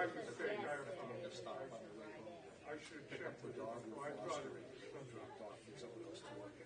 my mistake. To stop on the way home. I should Pick check up the with dog you. with I thought foster it and was dropped off and someone else to work.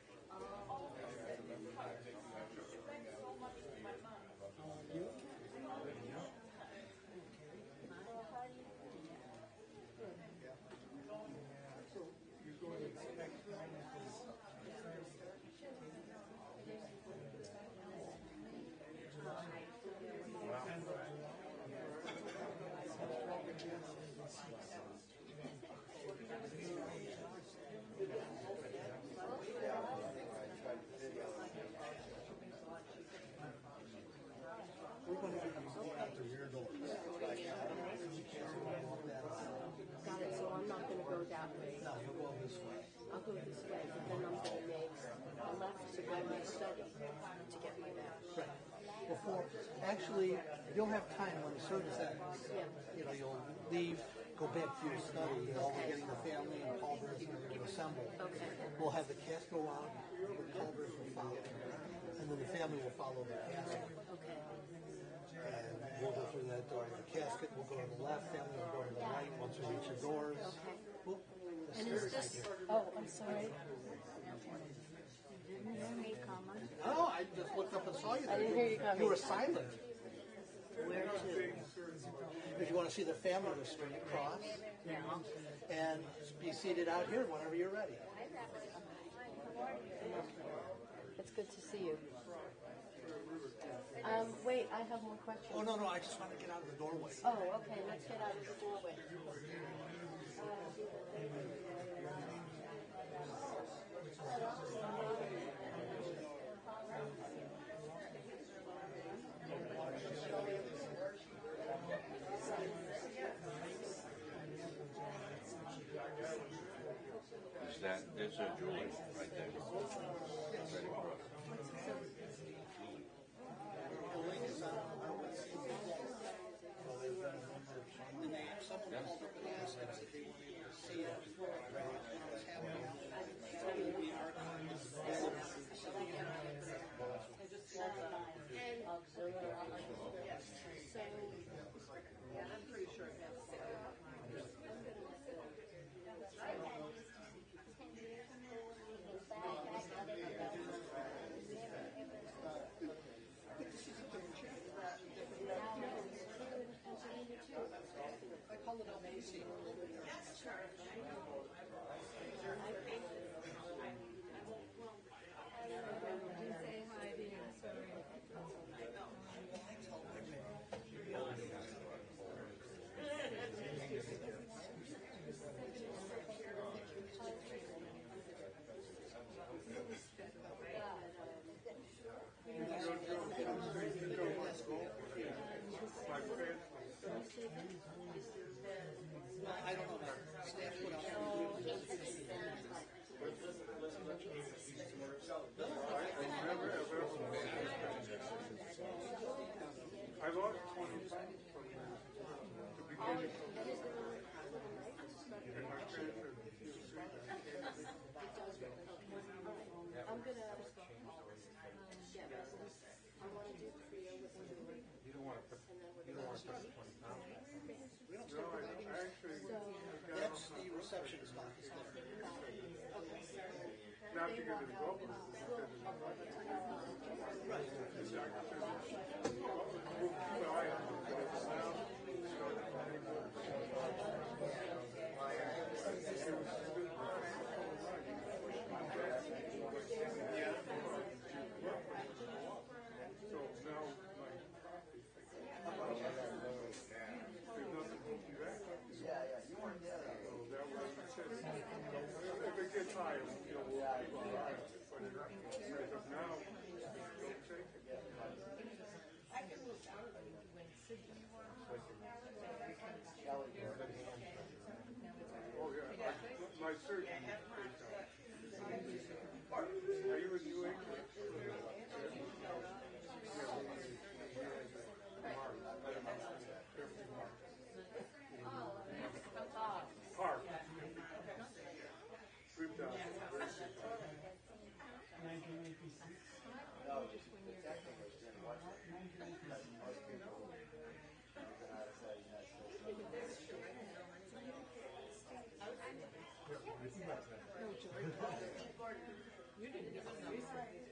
We're going to be at the rear door. Got it, so I'm not going to go that way. No, you'll go this way. I'll go this way, but then I'm going to make a left to go to my study to get my badge. Right. Before, actually, you'll have time when the service ends. Yeah. You know, you'll leave, go back to your study. You know, we're getting the family and Culvers and everything assembled. Okay. We'll have the casket go out, the Culvers will follow, and then the family will follow the casket. Okay. And we'll go through that door. The casket will go to the left, family will go to the right once we reach the doors. Okay. Whoop, the And is stairs right this? here. Oh, I'm sorry. You didn't hear me coming. No, I just looked up and saw you there. I didn't hear you coming. You were silent. Where to? If you want to see the family, go straight across. Yeah. And be seated out here whenever you're ready. It's good to see you. Wait, I have more questions. Oh, no, I just want to get out of the doorway. Oh, okay, let's get out of the doorway. There's a jewelry right there. Ready for us. And they have someone called up and asked us if they wanted to see it. What's happening. We are Yeah, I'm pretty sure it has I call it LPC. say hi to you, sorry. I don't know. Staff put out. I lost 20 pounds from the beginning of the and I transferred to I'm gonna get residence. I want to do Korea with jewelry. You don't want to put 20 pounds. We don't No, start providing. I actually That's the receptionist office there. not because it's open, it's because it's Right. we'll keep an eye on it. So now my coffee thing. There's nothing to do that. You weren't there. So that was I said, if it gets high, we'll put it up. But now, don't take it. Oh yeah, my surgeon is based on. Are you in New England? Park. We've done. No, just the technical was doing one thing. Most people, even outside the United States, You didn't give us research.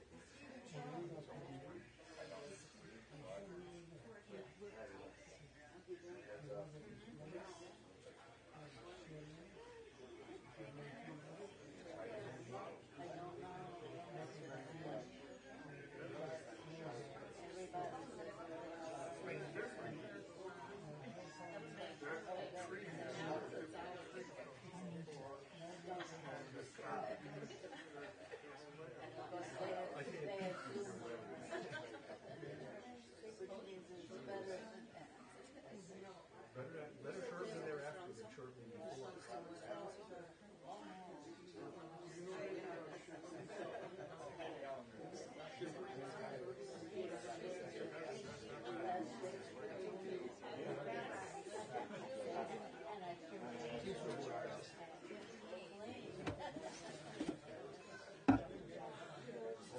Better shortly thereafter than shortly before.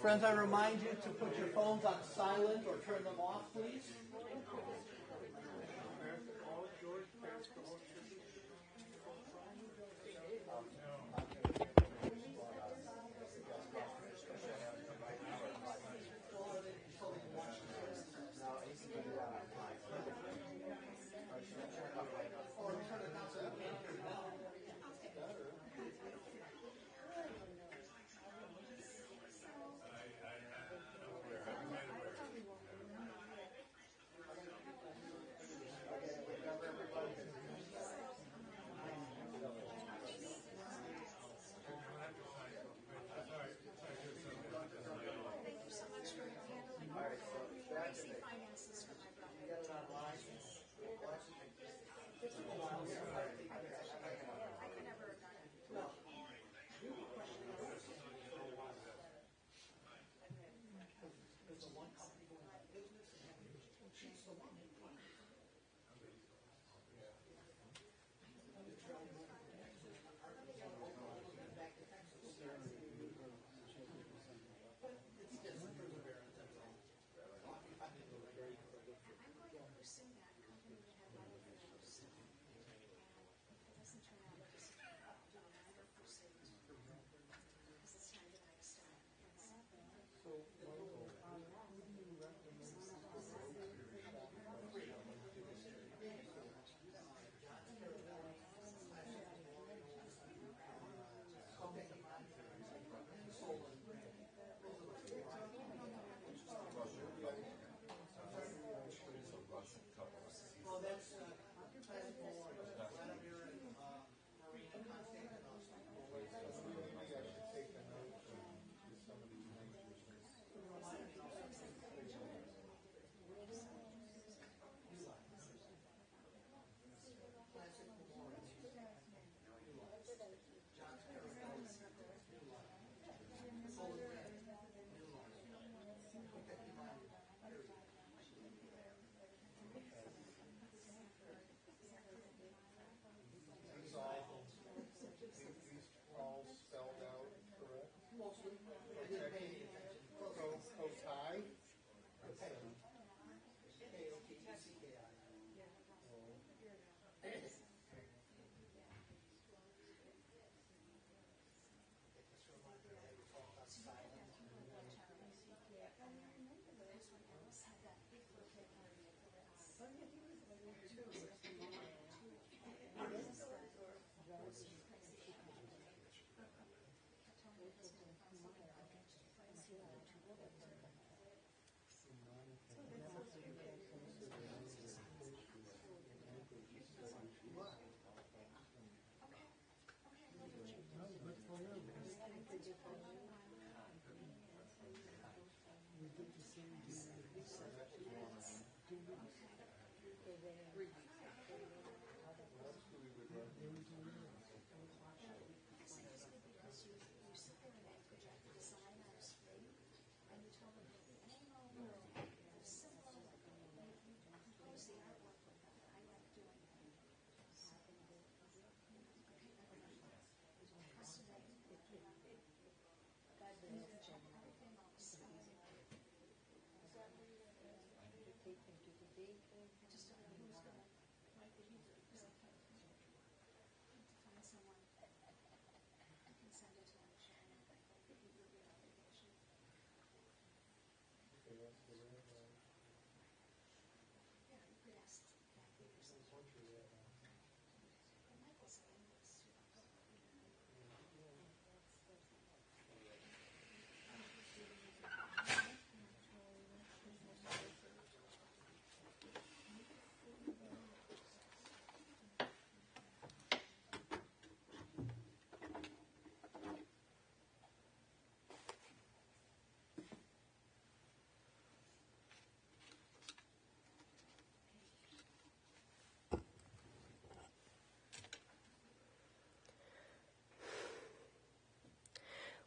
Friends, I remind you to put your phones on silent or turn them off, please.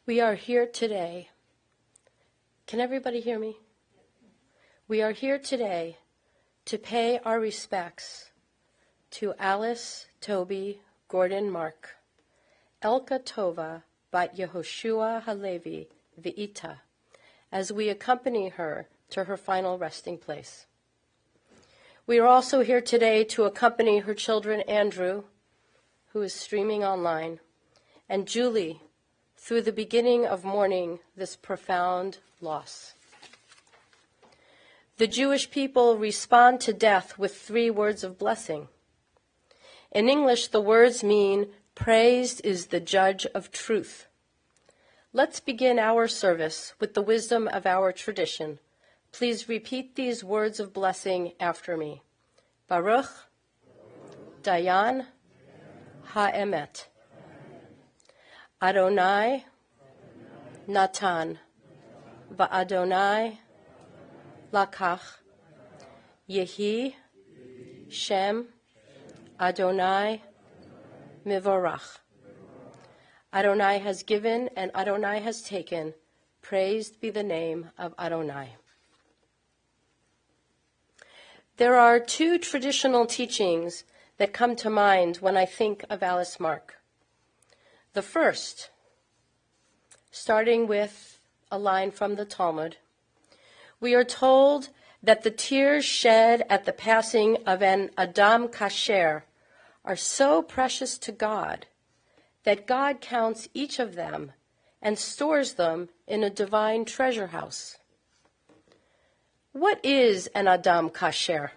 We are here today. Can everybody hear me? We are here today to pay our respects to Alice, Toby, Gordon, Mark, Elka Tova, Bat Yehoshua Halevi, V'ita, as we accompany her to her final resting place. We are also here today to accompany her children Andrew, who is streaming online, and Julie, through the beginning of mourning this profound loss. The Jewish people respond to death with 3 words of blessing. In English, the words mean, "Praised is the judge of truth." Let's begin our service with the wisdom of our tradition. Please repeat these words of blessing after me. Baruch, Dayan, Ha'emet. Adonai, Natan, Va'adonai, Lakach, Yehi, Shem, Adonai, Mivorach. Adonai has given and Adonai has taken. Praised be the name of Adonai. There are 2 traditional teachings that come to mind when I think of Alice Mark. The first, starting with a line from the Talmud, we are told that the tears shed at the passing of an Adam Kasher are so precious to God that God counts each of them and stores them in a divine treasure house. What is an Adam Kasher?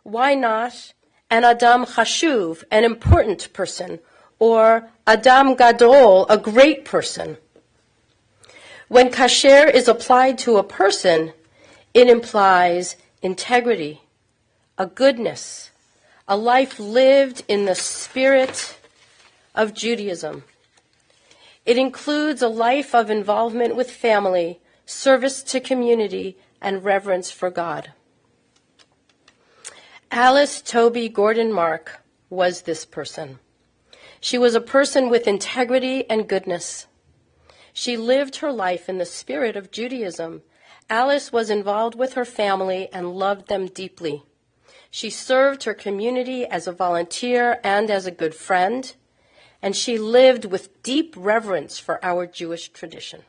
Why not an Adam Chashuv, an important person, or Adam Gadol, a great person? When kasher is applied to a person, it implies integrity, a goodness, a life lived in the spirit of Judaism. It includes a life of involvement with family, service to community, and reverence for God. Alice Toby Gordon Mark was this person. She was a person with integrity and goodness. She lived her life in the spirit of Judaism. Alice was involved with her family and loved them deeply. She served her community as a volunteer and as a good friend, and she lived with deep reverence for our Jewish tradition.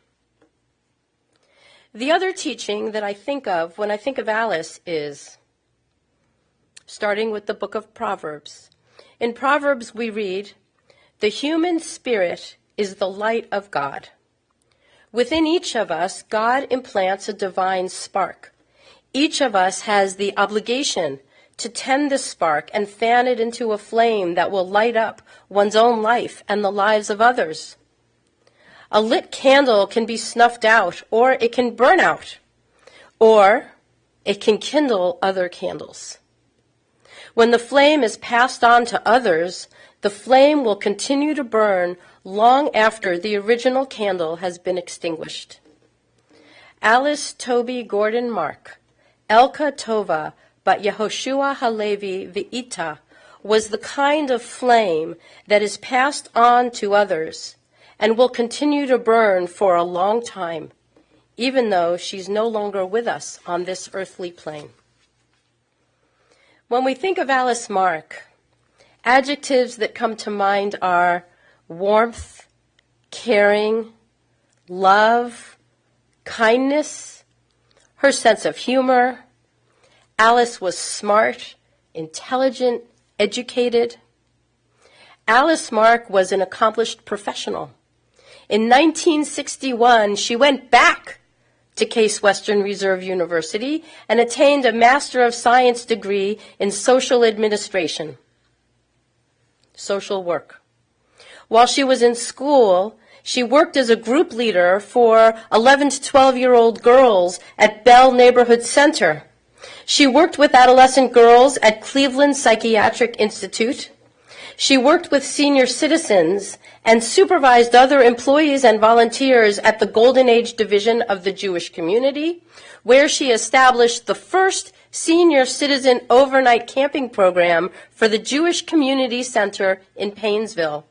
The other teaching that I think of when I think of Alice is, starting with the book of Proverbs. In Proverbs we read, "The human spirit is the light of God. Within each of us, God implants a divine spark. Each of us has the obligation to tend this spark and fan it into a flame that will light up one's own life and the lives of others. A lit candle can be snuffed out, or it can burn out, or it can kindle other candles. When the flame is passed on to others, the flame will continue to burn long after the original candle has been extinguished." Alice Toby Gordon Mark, Elka Tova, Bat Yehoshua Halevi V'ita, was the kind of flame that is passed on to others and will continue to burn for a long time, even though she's no longer with us on this earthly plane. When we think of Alice Mark, adjectives that come to mind are warmth, caring, love, kindness, her sense of humor. Alice was smart, intelligent, educated. Alice Mark was an accomplished professional. In 1961, she went back to Case Western Reserve University and attained a Master of Science degree in social administration, social work. While she was in school, she worked as a group leader for 11 to 12-year-old girls at Bell Neighborhood Center. She worked with adolescent girls at Cleveland Psychiatric Institute. She worked with senior citizens and supervised other employees and volunteers at the Golden Age Division of the Jewish Community, where she established the first senior citizen overnight camping program for the Jewish Community Center in Painesville.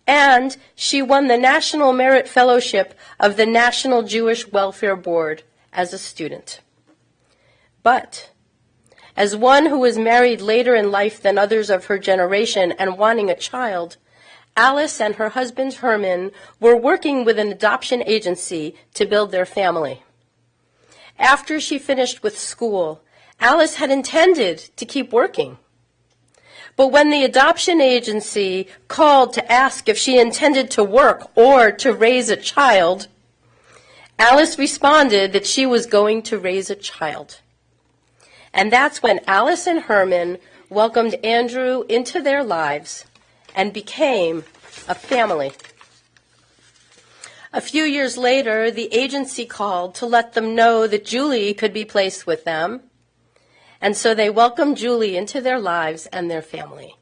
and she won the National Merit Fellowship of the National Jewish Welfare Board as a student. But as one who was married later in life than others of her generation and wanting a child, Alice and her husband Herman were working with an adoption agency to build their family. After she finished with school, Alice had intended to keep working. But when the adoption agency called to ask if she intended to work or to raise a child, Alice responded that she was going to raise a child. And that's when Alice and Herman welcomed Andrew into their lives and became a family. A few years later, the agency called to let them know that Julie could be placed with them, and so they welcomed Julie into their lives and their family.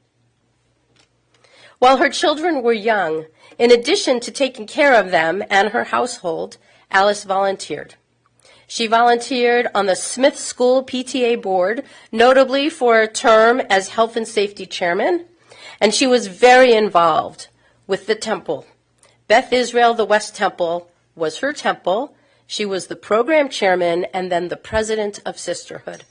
While her children were young, in addition to taking care of them and her household, Alice volunteered. She volunteered on the Smith School PTA board, notably for a term as health and safety chairman, and she was very involved with the temple. Beth Israel, the West Temple, was her temple. She was the program chairman and then the president of Sisterhood.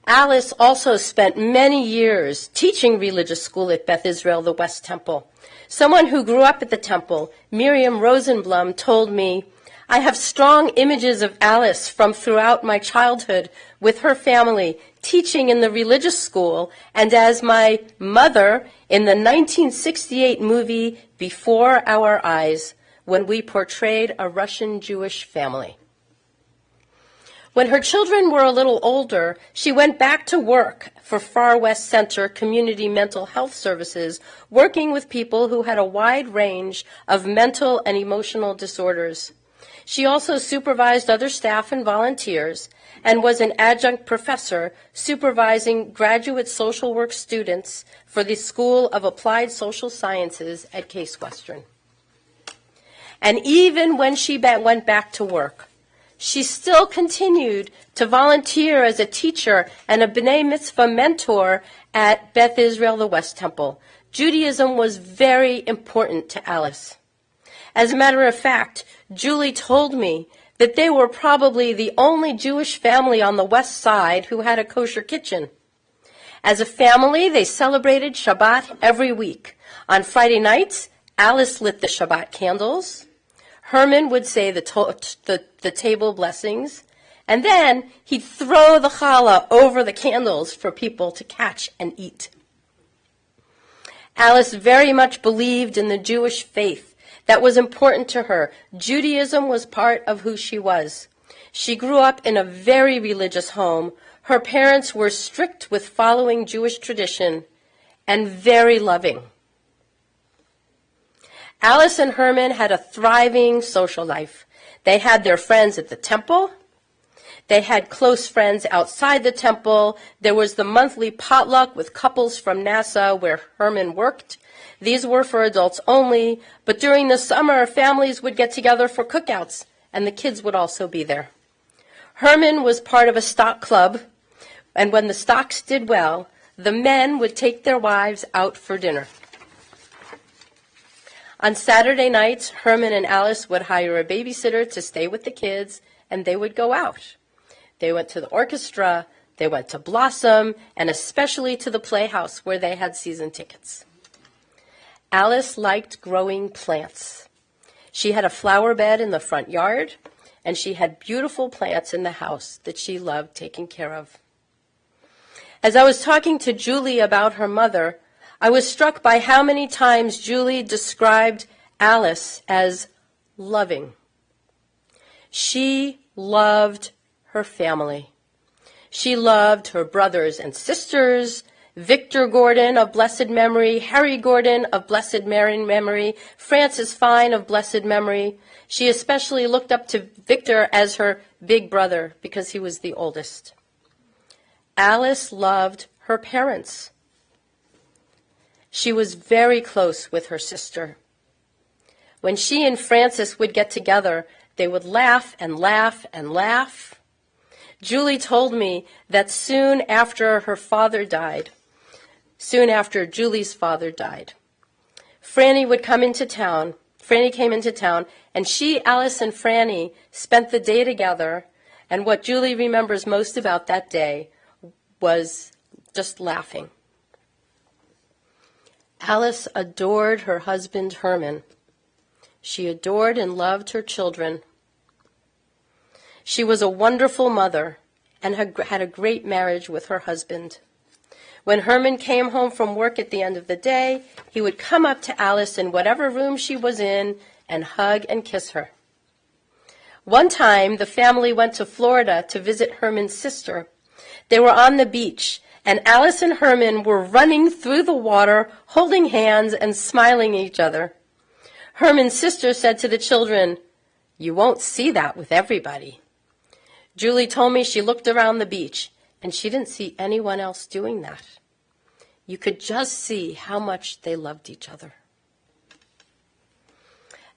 Alice also spent many years teaching religious school at Beth Israel, the West Temple. Someone who grew up at the temple, Miriam Rosenblum, told me, "I have strong images of Alice from throughout my childhood with her family, teaching in the religious school, and as my mother in the 1968 movie Before Our Eyes, when we portrayed a Russian Jewish family." When her children were a little older, she went back to work for Far West Center Community Mental Health Services, working with people who had a wide range of mental and emotional disorders. She also supervised other staff and volunteers and was an adjunct professor supervising graduate social work students for the School of Applied Social Sciences at Case Western. And even when she went back to work, she still continued to volunteer as a teacher and a B'nai Mitzvah mentor at Beth Israel, the West Temple. Judaism was very important to Alice. As a matter of fact, Julie told me that they were probably the only Jewish family on the West Side who had a kosher kitchen. As a family, they celebrated Shabbat every week. On Friday nights, Alice lit the Shabbat candles. Herman would say the table blessings, and then he'd throw the challah over the candles for people to catch and eat. Alice very much believed in the Jewish faith. That was important to her. Judaism was part of who she was. She grew up in a very religious home. Her parents were strict with following Jewish tradition and very loving. Alice and Herman had a thriving social life. They had their friends at the temple. They had close friends outside the temple. There was the monthly potluck with couples from NASA where Herman worked. These were for adults only, but during the summer, families would get together for cookouts, and the kids would also be there. Herman was part of a stock club, and when the stocks did well, the men would take their wives out for dinner. On Saturday nights, Herman and Alice would hire a babysitter to stay with the kids, and they would go out. They went to the orchestra, they went to Blossom, and especially to the Playhouse where they had season tickets. Alice liked growing plants. She had a flower bed in the front yard, and she had beautiful plants in the house that she loved taking care of. As I was talking to Julie about her mother, I was struck by how many times Julie described Alice as loving. She loved her family. She loved her brothers and sisters, Victor Gordon of blessed memory, Harry Gordon of blessed memory, Francis Fine of blessed memory. She especially looked up to Victor as her big brother because he was the oldest. Alice loved her parents. She was very close with her sister. When she and Francis would get together, they would laugh and laugh and laugh. Julie told me that soon after Julie's father died, Franny came into town, and she, Alice, and Franny spent the day together, and what Julie remembers most about that day was just laughing. Alice adored her husband, Herman. She adored and loved her children. She was a wonderful mother and had a great marriage with her husband. When Herman came home from work at the end of the day, he would come up to Alice in whatever room she was in and hug and kiss her. One time, the family went to Florida to visit Herman's sister. They were on the beach, and Alice and Herman were running through the water, holding hands and smiling at each other. Herman's sister said to the children, "You won't see that with everybody." Julie told me she looked around the beach, and she didn't see anyone else doing that. You could just see how much they loved each other.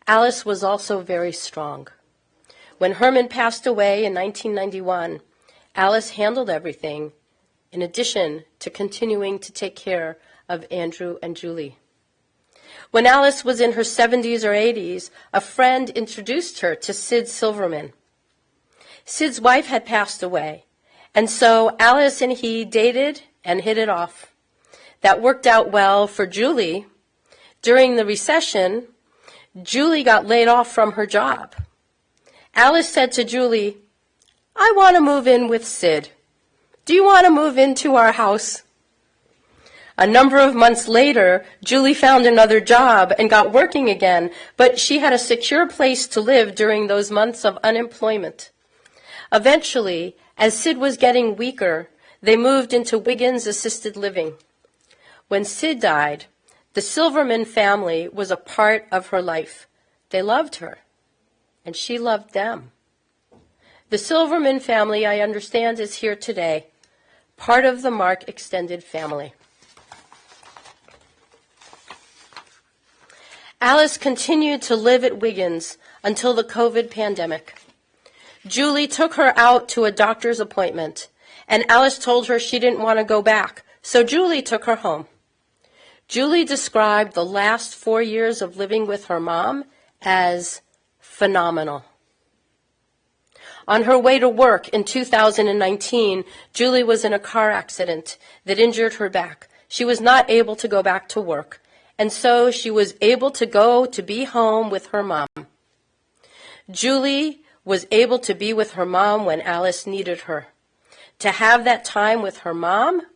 Alice was also very strong. When Herman passed away in 1991, Alice handled everything, in addition to continuing to take care of Andrew and Julie. When Alice was in her 70s or 80s, a friend introduced her to Sid Silverman. Sid's wife had passed away, and so Alice and he dated and hit it off. That worked out well for Julie. During the recession, Julie got laid off from her job. Alice said to Julie, "I want to move in with Sid. Do you want to move into our house?" A number of months later, Julie found another job and got working again, but she had a secure place to live during those months of unemployment. Eventually, as Sid was getting weaker, they moved into Wiggins Assisted Living. When Sid died, the Silverman family was a part of her life. They loved her, and she loved them. The Silverman family, I understand, is here today, part of the Mark extended family. Alice continued to live at Wiggins until the COVID pandemic. Julie took her out to a doctor's appointment, and Alice told her she didn't want to go back, so Julie took her home. Julie described the last 4 years of living with her mom as phenomenal. On her way to work in 2019, Julie was in a car accident that injured her back. She was not able to go back to work, and so she was able to go to be home with her mom. Julie was able to be with her mom when Alice needed her. To have that time with her mom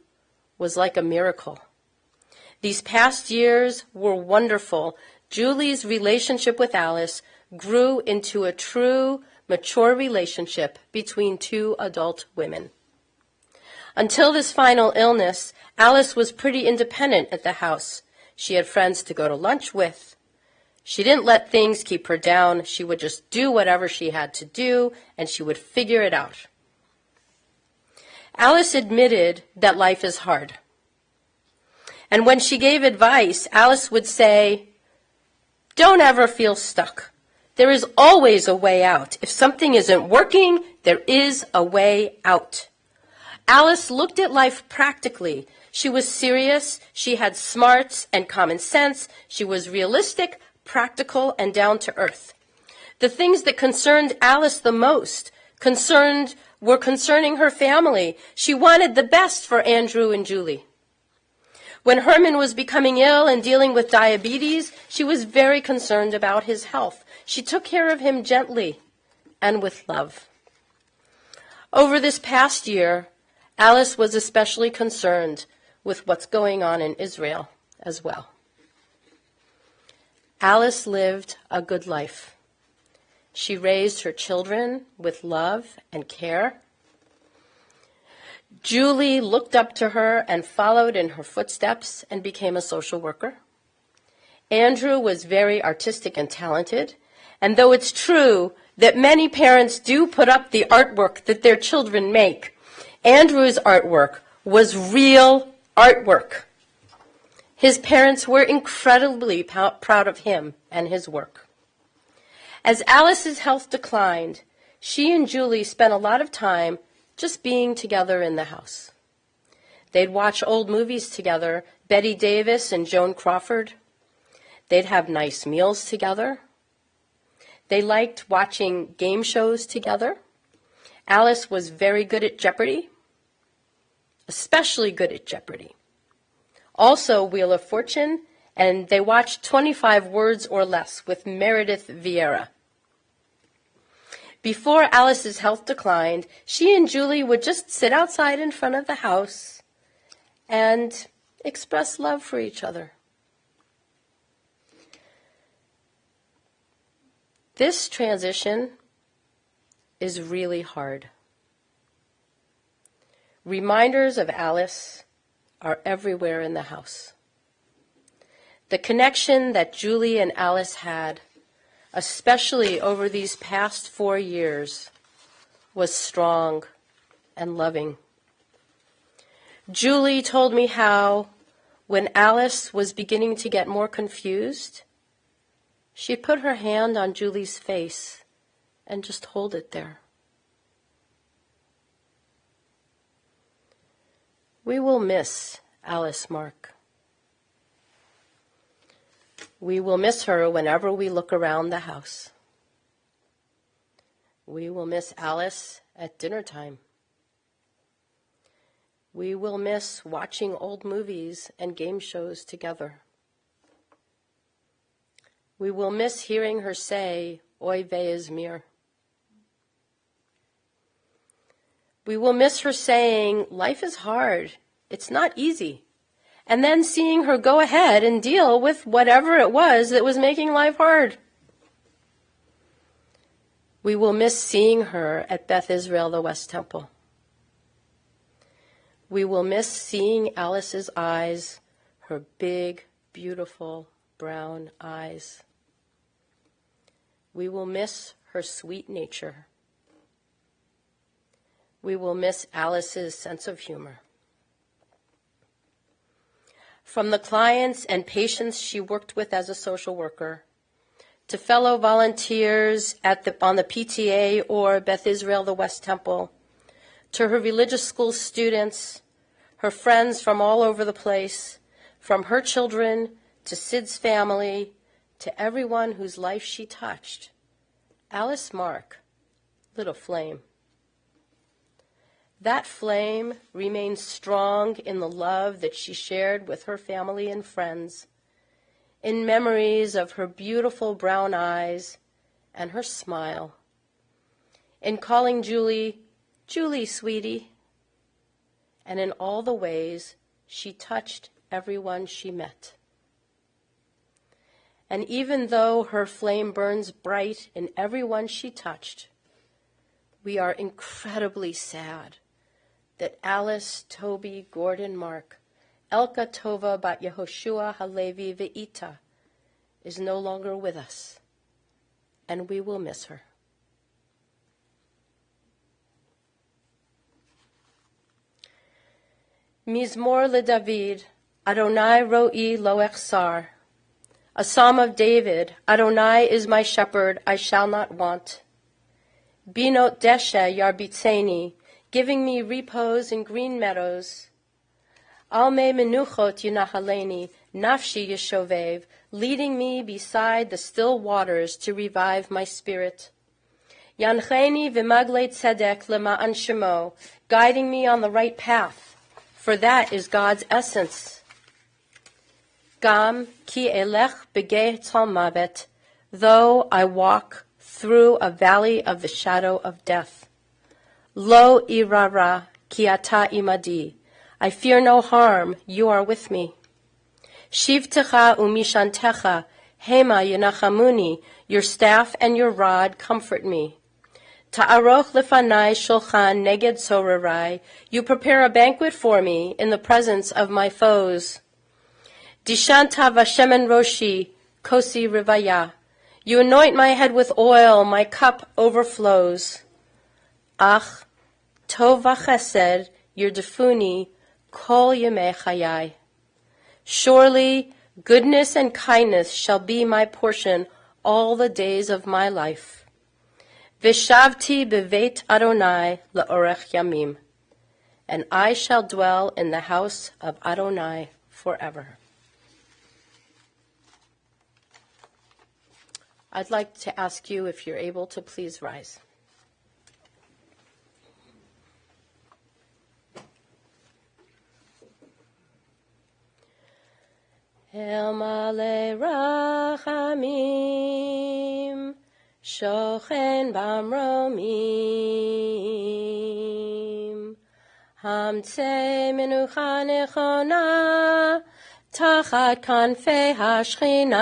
was like a miracle. These past years were wonderful. Julie's relationship with Alice grew into a true, mature relationship between two adult women. Until this final illness, Alice was pretty independent at the house. She had friends to go to lunch with. She didn't let things keep her down. She would just do whatever she had to do, and she would figure it out. Alice admitted that life is hard. And when she gave advice, Alice would say, "Don't ever feel stuck. There is always a way out. If something isn't working, there is a way out." Alice looked at life practically. She was serious. She had smarts and common sense. She was realistic, practical, and down to earth. The things that concerned Alice the most were concerning her family. She wanted the best for Andrew and Julie. When Herman was becoming ill and dealing with diabetes, she was very concerned about his health. She took care of him gently and with love. Over this past year, Alice was especially concerned with what's going on in Israel as well. Alice lived a good life. She raised her children with love and care. Julie looked up to her and followed in her footsteps and became a social worker. Andrew was very artistic and talented, and though it's true that many parents do put up the artwork that their children make, Andrew's artwork was real artwork. His parents were incredibly proud of him and his work. As Alice's health declined, she and Julie spent a lot of time just being together in the house. They'd watch old movies together, Betty Davis and Joan Crawford. They'd have nice meals together. They liked watching game shows together. Alice was very good at Jeopardy, especially good at Jeopardy. Also Wheel of Fortune, and they watched 25 Words or Less with Meredith Vieira. Before Alice's health declined, she and Julie would just sit outside in front of the house and express love for each other. This transition is really hard. Reminders of Alice are everywhere in the house. The connection that Julie and Alice had, especially over these past 4 years, was strong and loving. Julie told me how, when Alice was beginning to get more confused, she'd put her hand on Julie's face and just hold it there. We will miss Alice Mark. We will miss her whenever we look around the house. We will miss Alice at dinner time. We will miss watching old movies and game shows together. We will miss hearing her say, "Oy vey is mir." We will miss her saying, "Life is hard. It's not easy." And then seeing her go ahead and deal with whatever it was that was making life hard. We will miss seeing her at Beth Israel, the West Temple. We will miss seeing Alice's eyes, her big, beautiful brown eyes. We will miss her sweet nature. We will miss Alice's sense of humor. From the clients and patients she worked with as a social worker, to fellow volunteers on the PTA or Beth Israel, the West Temple, to her religious school students, her friends from all over the place, from her children to Sid's family, to everyone whose life she touched, Alice Mark lit a flame. That flame remains strong in the love that she shared with her family and friends, in memories of her beautiful brown eyes and her smile, in calling Julie, "Julie, sweetie," and in all the ways she touched everyone she met. And even though her flame burns bright in everyone she touched, we are incredibly sad that Alice, Toby, Gordon, Mark, Elka Tova Bat Yehoshua Halevi Ve'ita is no longer with us, and we will miss her. Mizmor LeDavid, Adonai Ro'i Lo Echsar. A psalm of David, Adonai is my shepherd, I shall not want. Binot Deshe Yarbitzeni, giving me repose in green meadows. Alme Menuchot Yunahaleni, Nafshi Yeshovev, leading me beside the still waters to revive my spirit. Yancheni V'magle Tzedek Lema'an Shemo, guiding me on the right path, for that is God's essence. Gam ki elech begeh tzalmavet, though I walk through a valley of the shadow of death. Lo irara ki ata imadi, I fear no harm, you are with me. Shivtecha umishantecha, hema yenachamuni, your staff and your rod comfort me. Ta'aroch lefanai shulchan neged sorarai, you prepare a banquet for me in the presence of my foes. Dishanta vashemen roshi, kosi rivaya, you anoint my head with oil, my cup overflows. Ach, tov v'chesed, yirdefuni, kol yemei chayai. Surely goodness and kindness shall be my portion all the days of my life. Vishavti beveit Adonai le'orech yamim, and I shall dwell in the house of Adonai forever. I'd like to ask you, if you're able, to please rise. El male rachamim, shochen bamromim, hamtze menucha nechona, tachat kanfei hashchina,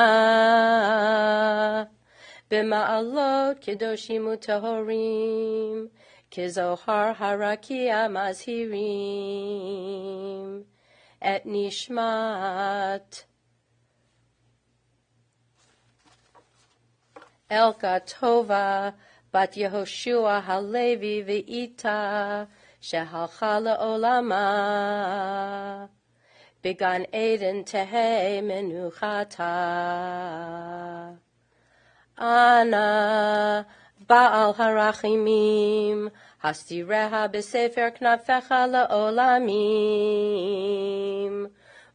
b'ma'alot kedoshim u'tahorim, kezohar harakia mazhirim, et nishmat Elka Tova bat Yehoshua Halevi Ve'ita Shehalcha Le'olama Began Eden Tehe Menuchata Ana Baal Harachimim Hastireha B'Sefer Knafecha Le'olamim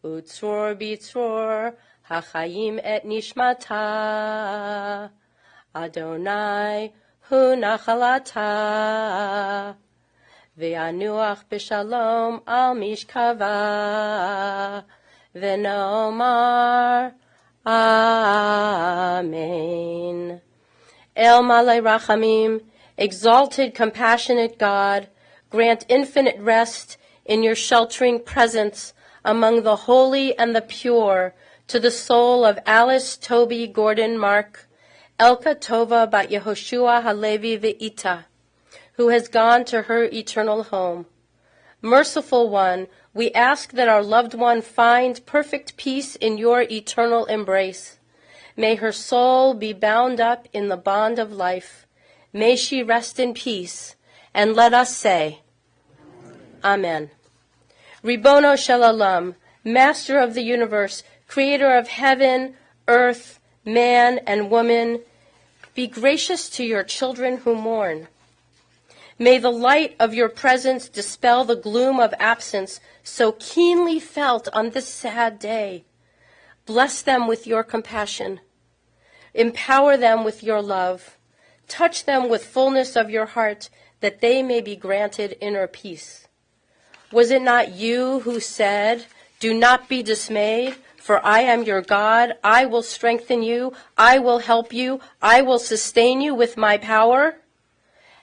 Utzror Bitzror Hachayim et Nishmata Adonai hu nachalata ve'anuach b'shalom al mishkava v'nomar Amen. El Malei Rachamim, exalted, compassionate God, grant infinite rest in your sheltering presence among the holy and the pure to the soul of Alice Toby Gordon Mark, Elka Tova bat Yehoshua Halevi Ve'ita, who has gone to her eternal home. Merciful One, we ask that our loved one find perfect peace in your eternal embrace. May her soul be bound up in the bond of life. May she rest in peace. And let us say, Amen. Ribono Shel Olam, Master of the universe, Creator of heaven, earth, man, and woman, be gracious to your children who mourn. May the light of your presence dispel the gloom of absence so keenly felt on this sad day. Bless them with your compassion. Empower them with your love. Touch them with fullness of your heart, that they may be granted inner peace. Was it not you who said, "Do not be dismayed, for I am your God. I will strengthen you. I will help you. I will sustain you with my power"?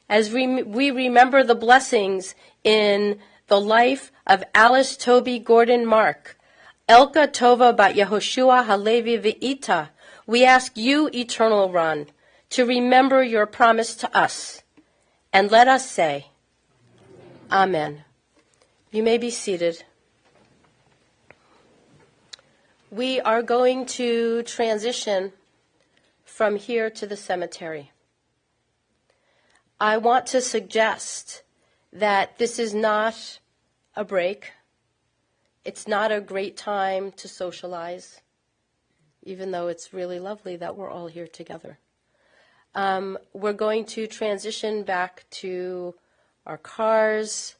As we remember the blessings in the life of Alice Toby Gordon Mark, Elka Tova bat Yehoshua Halevi Ve'ita, we ask you, Eternal One, to remember your promise to us. And let us say, Amen. You may be seated. We are going to transition from here to the cemetery. I want to suggest that this is not a break. It's not a great time to socialize, even though it's really lovely that we're all here together. We're going to transition back to our cars.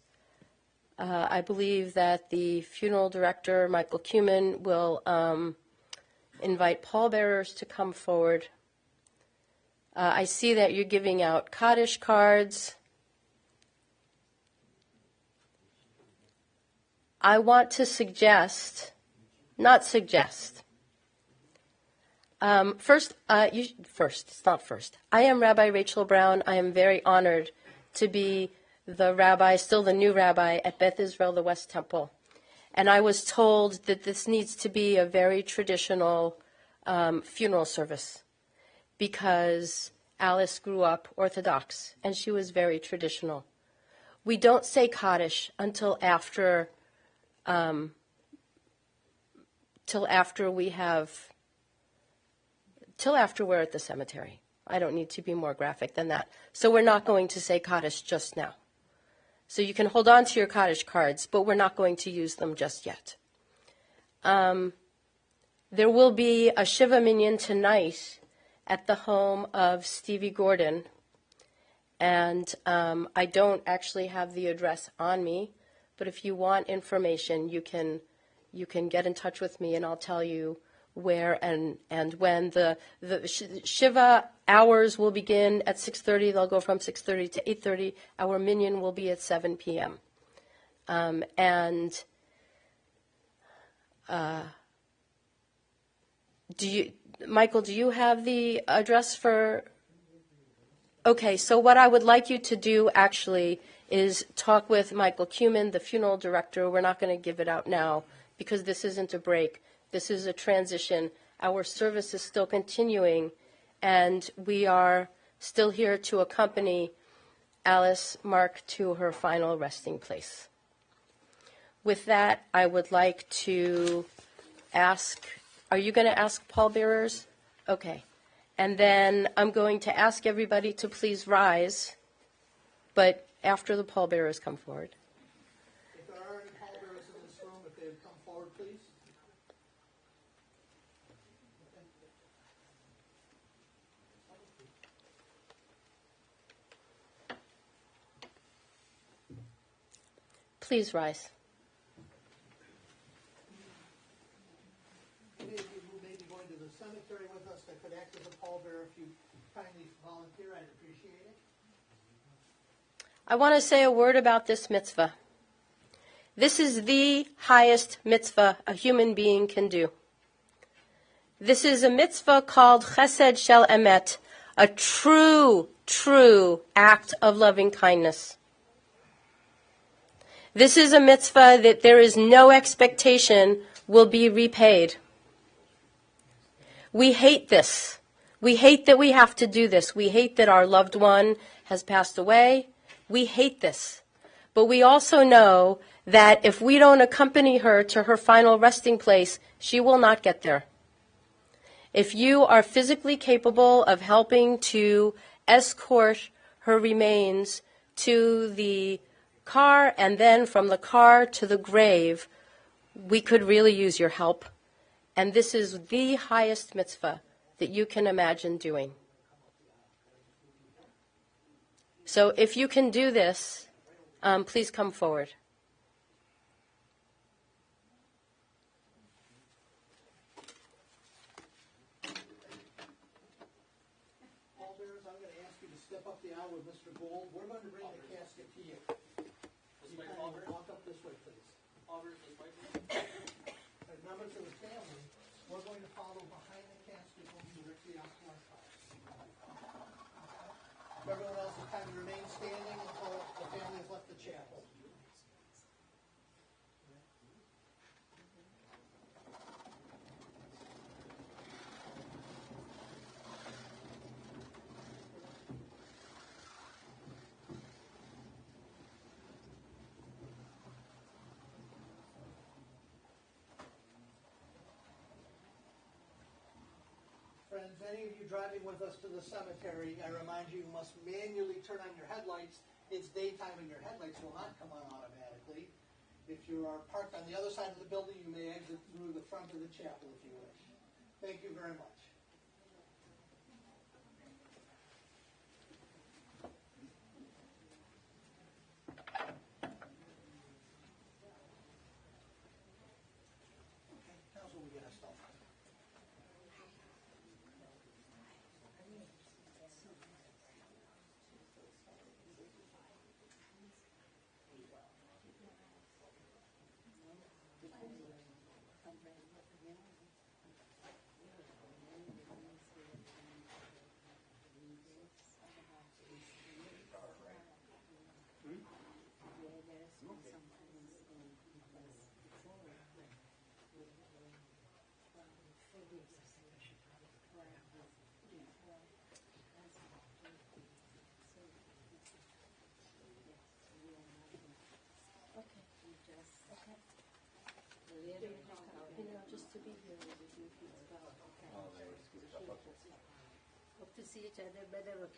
I believe that the funeral director, Michael Kumin, will invite pallbearers to come forward. I see that you're giving out Kaddish cards. I want to suggest, not suggest. First, it's not first. I am Rabbi Rachel Brown. I am very honored to be the rabbi, still the new rabbi at Beth Israel, the West Temple. And I was told that this needs to be a very traditional funeral service because Alice grew up Orthodox and she was very traditional. We don't say Kaddish until after we're at the cemetery. I don't need to be more graphic than that. So we're not going to say Kaddish just now. So you can hold on to your Kaddish cards, but we're not going to use them just yet. There will be a Shiva Minyan tonight at the home of Stevie Gordon. And I don't actually have the address on me, but if you want information, you can get in touch with me and I'll tell you where and when the Shiva hours will begin at 6:30. They'll go from 6:30 to 8:30. Our minyan will be at 7 p.m. Michael, do you have the address for? Okay, so what I would like you to do actually is talk with Michael Kumin, the funeral director. We're not going to give it out now because this isn't a break. This is a transition. Our service is still continuing, and we are still here to accompany Alice Mark to her final resting place. With that, I would like to ask, are you going to ask pallbearers? Okay. And then I'm going to ask everybody to please rise, but after the pallbearers come forward. If there are any pallbearers in this room, if they would come forward, please. Please rise. Any of you who may be going to the cemetery with us that could act as a pallbearer, if you kindly volunteer, I'd appreciate it. I want to say a word about this mitzvah. This is the highest mitzvah a human being can do. This is a mitzvah called Chesed Shel Emet, a true act of loving kindness. This is a mitzvah that there is no expectation will be repaid. We hate this. We hate that we have to do this. We hate that our loved one has passed away. We hate this. But we also know that if we don't accompany her to her final resting place, she will not get there. If you are physically capable of helping to escort her remains to the car and then from the car to the grave, we could really use your help. And this is the highest mitzvah that you can imagine doing. So if you can do this, please come forward. Pallbearers, I'm going to ask you to step up the aisle with Mr. Gould. We're going to bring the casket to you. You kind of walk up this way, please. And members of the family, we're going to follow behind the casket when we directly out to our cars. Everyone else is kind of remain standing until the family has left the chapel. Friends, any of you driving with us to the cemetery, I remind you, you must manually turn on your headlights. It's daytime and your headlights will not come on automatically. If you are parked on the other side of the building, you may exit through the front of the chapel if you wish. Thank you very much. Okay, Council, we get us started. Just to be here with you. Hope to see each other better.